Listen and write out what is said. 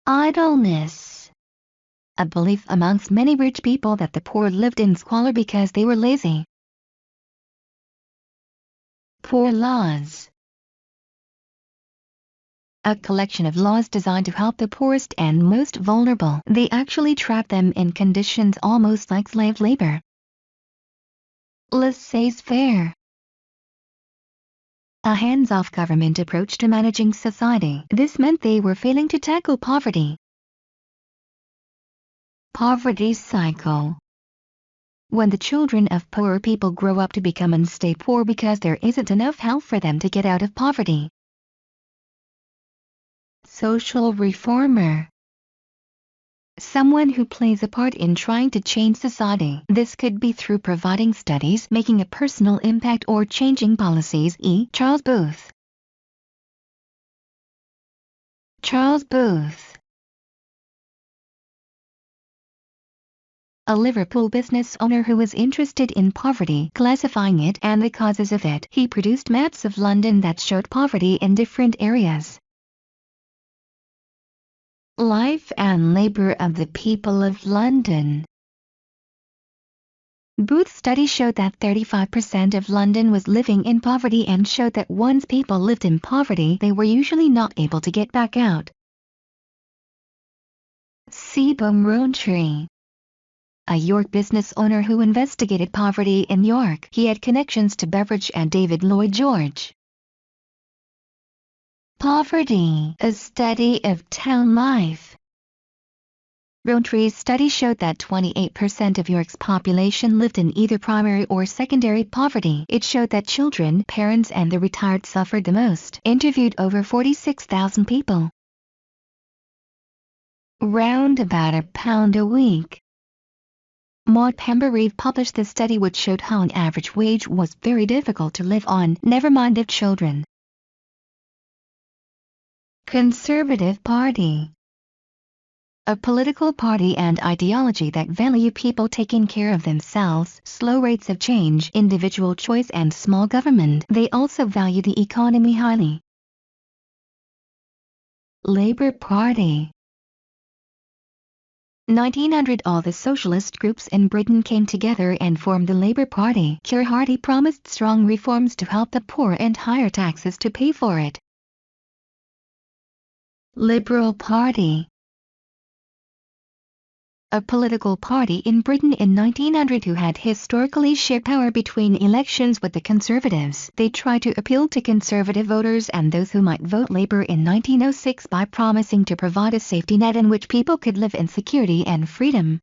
Idleness. A belief amongst many rich people that the poor lived in squalor because they were lazy. Poor laws. A collection of laws designed to help the poorest and most vulnerable. They actually trap them in conditions almost like slave labor. Lassaiz-Faire. A hands-off government approach to managing society. This meant they were failing to tackle poverty. Poverty cycle. When the children of poor people grow up to become and stay poor because there isn't enough help for them to get out of poverty. Social reformer. Someone who plays a part in trying to change society. This could be through providing studies, making a personal impact, or changing policies. Charles Booth. Charles Booth. A Liverpool business owner who was interested in poverty, classifying it and the causes of it. He produced maps of London that showed poverty in different areas. Life and labor of the people of London. Booth's study showed that 35% of London was living in poverty and showed that once people lived in poverty, they were usually not able to get back out. Seebohm Rowntree. A York business owner who investigated poverty in York. He had connections to Beveridge and David Lloyd George. Poverty, a study of town life. Rowntree's study showed that 28% of York's population lived in either primary or secondary poverty. It showed that children, parents, and the retired suffered the most. Interviewed over 46,000 people. Round about £1 a week. Maud Pembereve published this study which showed how an average wage was very difficult to live on, never mind of children. Conservative Party. A political party and ideology that value people taking care of themselves, slow rates of change, individual choice, and small government. They also value the economy highly. Labour Party. 1900 all the socialist groups in Britain came together and formed the Labour Party. Keir Hardie promised strong reforms to help the poor and higher taxes to pay for it. Liberal Party. A political party in Britain in 1900 who had historically shared power between elections with the Conservatives. They tried to appeal to Conservative voters and those who might vote Labour in 1906 by promising to provide a safety net in which people could live in security and freedom.